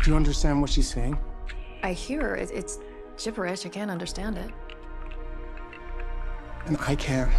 Do you understand what she's saying? I hear it's gibberish. I can't understand it. And I can.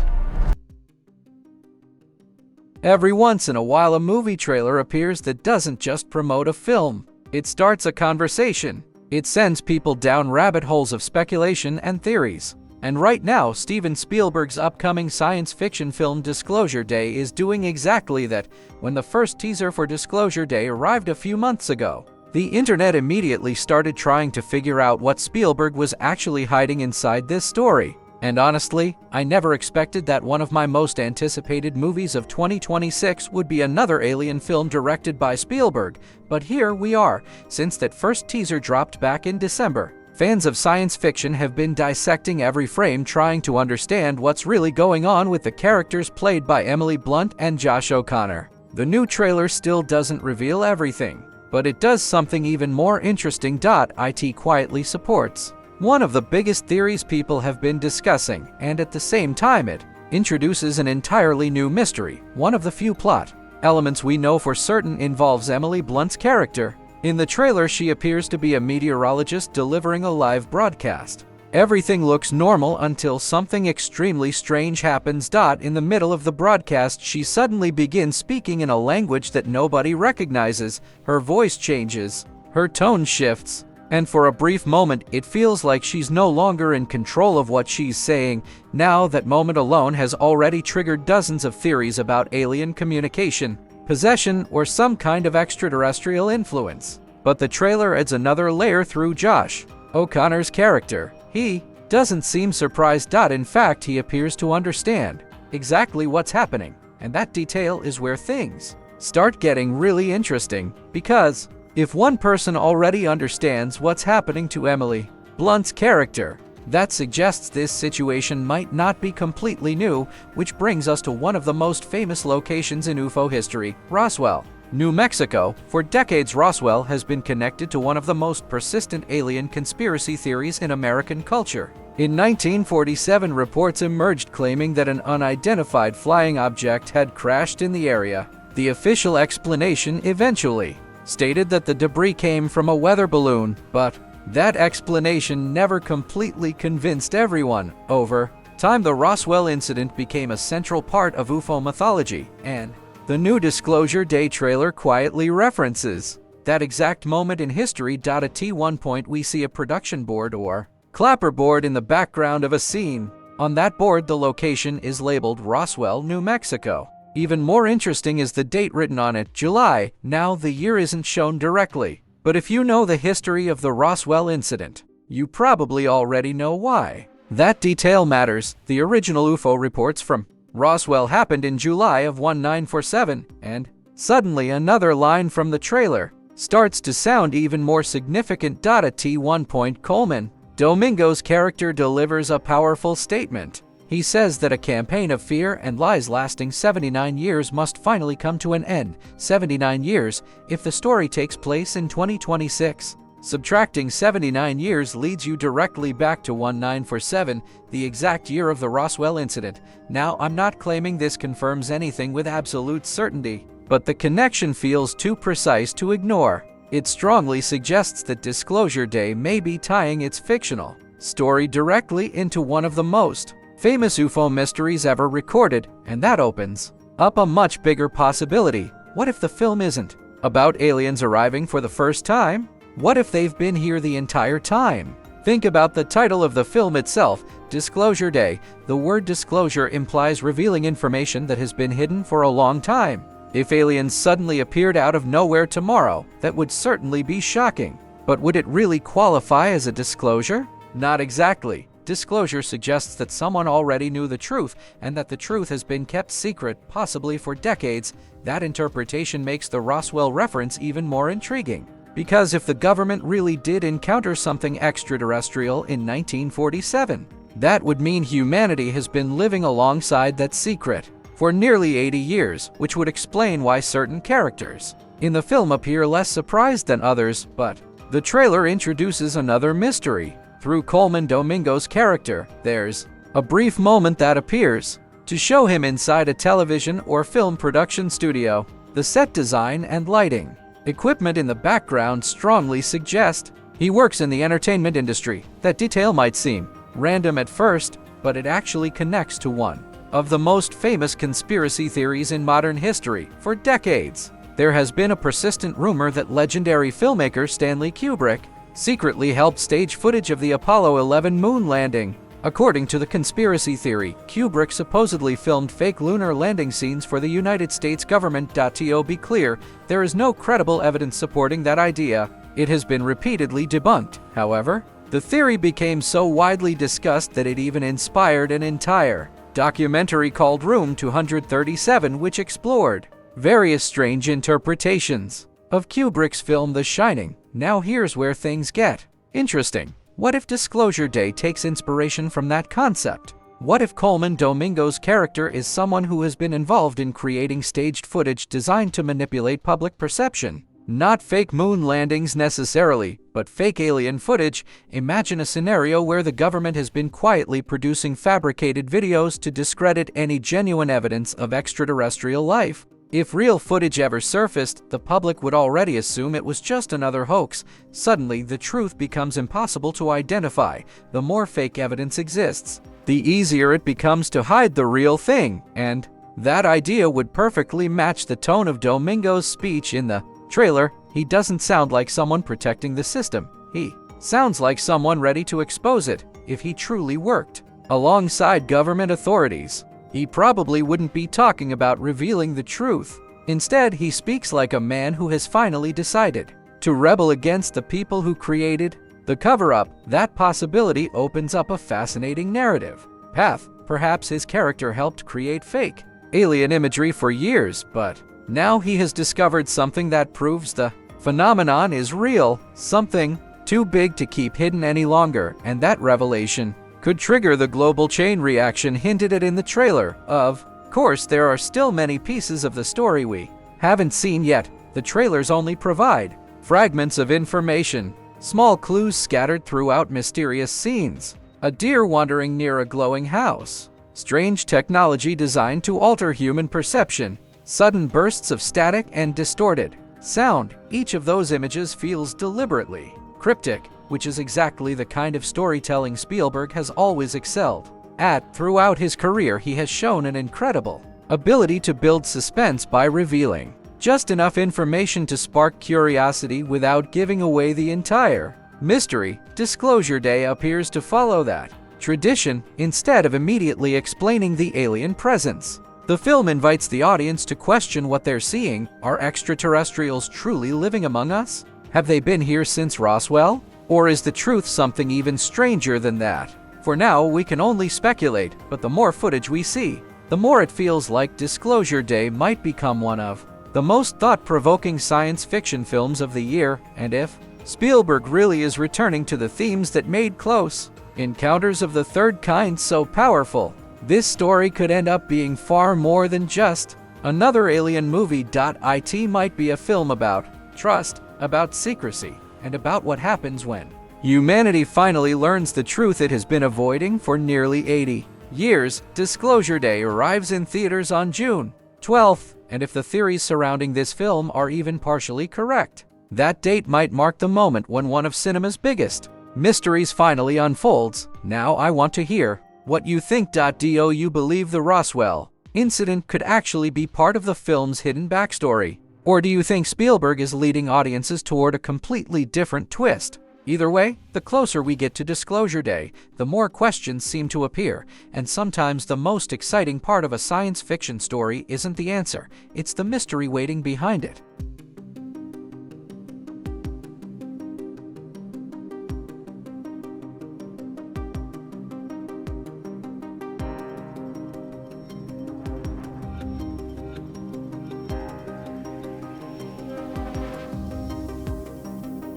Every once in a while, a movie trailer appears that doesn't just promote a film. It starts a conversation. It sends people down rabbit holes of speculation and theories. And right now, Steven Spielberg's upcoming science fiction film Disclosure Day is doing exactly that. When the first teaser for Disclosure Day arrived a few months ago, the internet immediately started trying to figure out what Spielberg was actually hiding inside this story. And honestly, I never expected that one of my most anticipated movies of 2026 would be another alien film directed by Spielberg. But here we are, since that first teaser dropped back in December. Fans of science fiction have been dissecting every frame, trying to understand what's really going on with the characters played by Emily Blunt and Josh O'Connor. The new trailer still doesn't reveal everything, but it does something even more interesting. It quietly supports one of the biggest theories people have been discussing, and at the same time it introduces an entirely new mystery. One of the few plot elements we know for certain involves Emily Blunt's character. In the trailer, she appears to be a meteorologist delivering a live broadcast. Everything looks normal until something extremely strange happens. In the middle of the broadcast, she suddenly begins speaking in a language that nobody recognizes. Her voice changes, her tone shifts, and for a brief moment, it feels like she's no longer in control of what she's saying. Now, that moment alone has already triggered dozens of theories about alien communication, possession, or some kind of extraterrestrial influence. But the trailer adds another layer through Josh O'Connor's character. He doesn't seem surprised. In fact, he appears to understand exactly what's happening. And that detail is where things start getting really interesting, because if one person already understands what's happening to Emily Blunt's character, that suggests this situation might not be completely new, which brings us to one of the most famous locations in UFO history, Roswell, New Mexico. For decades, Roswell has been connected to one of the most persistent alien conspiracy theories in American culture. In 1947, reports emerged claiming that an unidentified flying object had crashed in the area. The official explanation eventually stated that the debris came from a weather balloon, but that explanation never completely convinced everyone. Over time, the Roswell incident became a central part of UFO mythology, and the new Disclosure Day trailer quietly references that exact moment in history. At one point, we see a production board or clapperboard in the background of a scene. On that board, the location is labeled Roswell, New Mexico. Even more interesting is the date written on it, July. Now, the year isn't shown directly, but if you know the history of the Roswell incident, you probably already know why. That detail matters. The original UFO reports from Roswell happened in July of 1947, and suddenly another line from the trailer starts to sound even more significant. At one point, Colman Domingo's character delivers a powerful statement. He says that a campaign of fear and lies lasting 79 years must finally come to an end. 79 years if the story takes place in 2026. Subtracting 79 years leads you directly back to 1947, the exact year of the Roswell incident. Now, I'm not claiming this confirms anything with absolute certainty, but the connection feels too precise to ignore. It strongly suggests that Disclosure Day may be tying its fictional story directly into one of the most famous UFO mysteries ever recorded, and that opens up a much bigger possibility. What if the film isn't about aliens arriving for the first time? What if they've been here the entire time? Think about the title of the film itself, Disclosure Day. The word disclosure implies revealing information that has been hidden for a long time. If aliens suddenly appeared out of nowhere tomorrow, that would certainly be shocking. But would it really qualify as a disclosure? Not exactly. Disclosure suggests that someone already knew the truth, and that the truth has been kept secret, possibly for decades. That interpretation makes the Roswell reference even more intriguing. Because if the government really did encounter something extraterrestrial in 1947, that would mean humanity has been living alongside that secret for nearly 80 years, which would explain why certain characters in the film appear less surprised than others. But the trailer introduces another mystery. Through Colman Domingo's character, there's a brief moment that appears to show him inside a television or film production studio. The set design and lighting Equipment in the background strongly suggest he works in the entertainment industry. That detail might seem random at first, but it actually connects to one of the most famous conspiracy theories in modern history. For decades, there has been a persistent rumor that legendary filmmaker Stanley Kubrick secretly helped stage footage of the Apollo 11 moon landing. According to the conspiracy theory, Kubrick supposedly filmed fake lunar landing scenes for the United States government. To be clear, there is no credible evidence supporting that idea. It has been repeatedly debunked. However, the theory became so widely discussed that it even inspired an entire documentary called Room 237, which explored various strange interpretations of Kubrick's film The Shining. Now here's where things get interesting. What if Disclosure Day takes inspiration from that concept? What if Colman Domingo's character is someone who has been involved in creating staged footage designed to manipulate public perception? Not fake moon landings necessarily, but fake alien footage. Imagine a scenario where the government has been quietly producing fabricated videos to discredit any genuine evidence of extraterrestrial life. If real footage ever surfaced, the public would already assume it was just another hoax. Suddenly, the truth becomes impossible to identify. The more fake evidence exists, the easier it becomes to hide the real thing. And that idea would perfectly match the tone of Domingo's speech in the trailer. He doesn't sound like someone protecting the system. He sounds like someone ready to expose it. If he truly worked alongside government authorities, he probably wouldn't be talking about revealing the truth. Instead, he speaks like a man who has finally decided to rebel against the people who created the cover-up. That possibility opens up a fascinating narrative path. Perhaps his character helped create fake alien imagery for years, but now he has discovered something that proves the phenomenon is real, something too big to keep hidden any longer, and that revelation could trigger the global chain reaction hinted at in the trailer. Of course, there are still many pieces of the story we haven't seen yet. The trailers only provide fragments of information, small clues scattered throughout mysterious scenes. A deer wandering near a glowing house, strange technology designed to alter human perception, sudden bursts of static and distorted sound. Each of those images feels deliberately cryptic, which is exactly the kind of storytelling Spielberg has always excelled at. Throughout his career, he has shown an incredible ability to build suspense by revealing just enough information to spark curiosity without giving away the entire mystery. Disclosure Day appears to follow that tradition. Instead of immediately explaining the alien presence, the film invites the audience to question what they're seeing. Are extraterrestrials truly living among us? Have they been here since Roswell? Or is the truth something even stranger than that? For now, we can only speculate, but the more footage we see, the more it feels like Disclosure Day might become one of the most thought-provoking science fiction films of the year. And if Spielberg really is returning to the themes that made Close Encounters of the Third Kind so powerful, this story could end up being far more than just another alien movie. It might be a film about trust, about secrecy, and about what happens when humanity finally learns the truth it has been avoiding for nearly 80 years. Disclosure Day arrives in theaters on June 12th, and if the theories surrounding this film are even partially correct, that date might mark the moment when one of cinema's biggest mysteries finally unfolds. Now I want to hear what you think. Do you believe the Roswell incident could actually be part of the film's hidden backstory? Or do you think Spielberg is leading audiences toward a completely different twist? Either way, the closer we get to Disclosure Day, the more questions seem to appear, and sometimes the most exciting part of a science fiction story isn't the answer, it's the mystery waiting behind it.